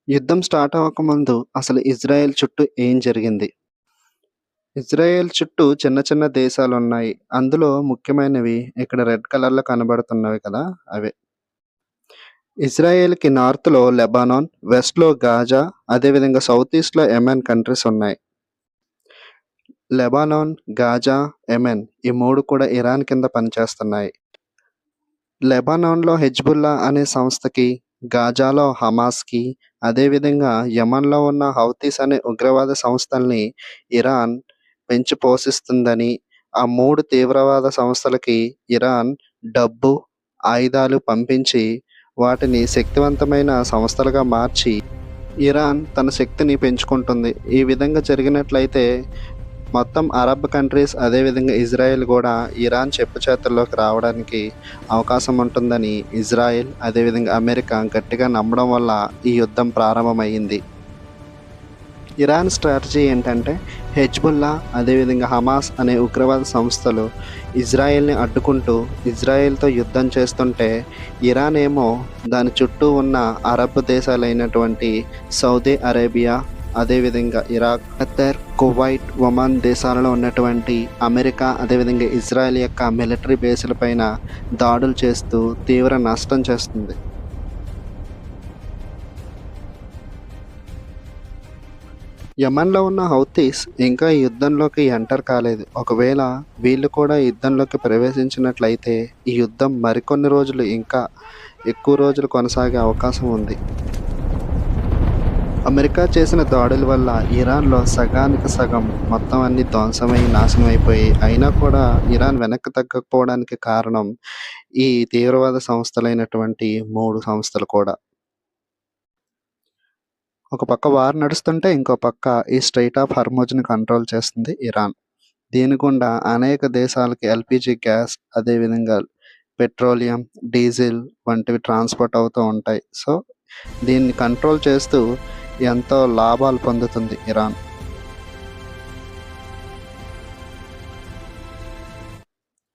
యుద్ధం స్టార్ట్ అవ్వకముందు అసలు ఇజ్రాయెల్ చుట్టూ ఏం జరిగింది? ఇజ్రాయెల్ చుట్టూ చిన్న చిన్న దేశాలున్నాయి. అందులో ముఖ్యమైనవి ఇక్కడ రెడ్ కలర్‌లో కనబడుతున్నవి కదా! అవే. ఇజ్రాయెల్‌కి నార్త్‌లో లెబానాన్, వెస్ట్‌లో గాజా, అదేవిధంగా సౌత్ ఈస్ట్‌లో యెమెన్ కంట్రీస్ ఉన్నాయి. లెబానాన్, గాజా, యెమెన్ ఈ 3 కూడా ఇరాన్ కింద పనిచేస్తున్నాయి. లెబానాన్‌లో హెజ్బుల్లా అనే సంస్థకి, గాజాలో హమాస్‌కి, అదేవిధంగా యెమెన్‌లో ఉన్న హౌతీస్ అనే ఉగ్రవాద సంస్థల్ని ఇరాన్ పెంచి పోషిస్తుందని, ఆ 3 తీవ్రవాద సంస్థలకి ఇరాన్ డబ్బు, ఆయుధాలు పంపించి, వాటిని శక్తివంతమైన సంస్థలుగా మార్చి, ఇరాన్ తన శక్తిని పెంచుకుంటుంది. ఈ విధంగా జరిగినట్లయితే మొత్తం అరబ్ కంట్రీస్ అదేవిధంగా ఇజ్రాయెల్ గూడా ఇరాన్ చెప్పుచేతల్లోకి రావడానికి అవకాశం ఉంటుందని ఇజ్రాయెల్, అదేవిధంగా అమెరికా గట్టిగా నమ్మడం వల్ల ఈ యుద్ధం ప్రారంభమయ్యింది. ఇరాన్ స్ట్రాటజీ ఏంటంటే హెజ్బుల్లా, అదేవిధంగా హమాస్ అనే ఉగ్రవాద సంస్థలు ఇజ్రాయెల్‌ని అడ్డుకుంటూ ఇజ్రాయెల్‌తో యుద్ధం చేస్తుంటే, ఇరాన్ ఏమో దాని చుట్టూ ఉన్న అరబ్ దేశాలైనటువంటి సౌదీ అరేబియా, అదేవిధంగా ఇరాక్, ఖతర్, కువైట్, ఒమాన్ దేశాలలో ఉన్నటువంటి అమెరికా, అదేవిధంగా ఇజ్రాయెల్ యొక్క మిలిటరీ బేస్‌ల పైన దాడులు చేస్తూ తీవ్ర నష్టం చేస్తుంది. యెమెన్‌లో ఉన్న హౌతీస్ ఇంకా ఈ యుద్ధంలోకి ఎంటర్ కాలేదు. ఒకవేళ వీళ్ళు కూడా ఈ యుద్ధంలోకి ప్రవేశించినట్లయితే ఈ యుద్ధం మరికొన్ని రోజులు ఇంకా ఎక్కువ రోజులు కొనసాగే అవకాశం ఉంది. అమెరికా చేసిన దాడుల వల్ల ఇరాన్‌లో సగానికి సగం మొత్తం అన్నీ ధ్వంసమై, నాశనం అయిపోయాయి. అయినా కూడా ఇరాన్ వెనక్కి తగ్గకపోవడానికి కారణం ఈ తీవ్రవాద సంస్థలైనటువంటి 3 సంస్థలు కూడా. ఒక పక్క వార్ నడుస్తుంటే ఇంకో పక్క ఈ స్ట్రెయిట్ ఆఫ్ హర్ముజ్‌ని కంట్రోల్ చేస్తుంది ఇరాన్. దీని గుండా అనేక దేశాలకి ఎల్‌పీజీ గ్యాస్, అదేవిధంగా పెట్రోలియం, డీజిల్ వంటివి ట్రాన్స్‌పోర్ట్ అవుతూ ఉంటాయి. సో, దీన్ని కంట్రోల్ చేస్తూ ఎంతో లాభాలు పొందుతుంది ఇరాన్.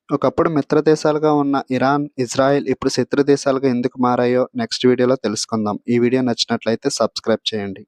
ఒకప్పుడు మిత్ర దేశాలుగా ఉన్న ఇరాన్, ఇజ్రాయెల్ ఇప్పుడు శత్రు దేశాలుగా ఎందుకు మారాయో నెక్స్ట్ వీడియోలో తెలుసుకుందాం. ఈ వీడియో నచ్చినట్లయితే సబ్స్క్రైబ్ చేయండి.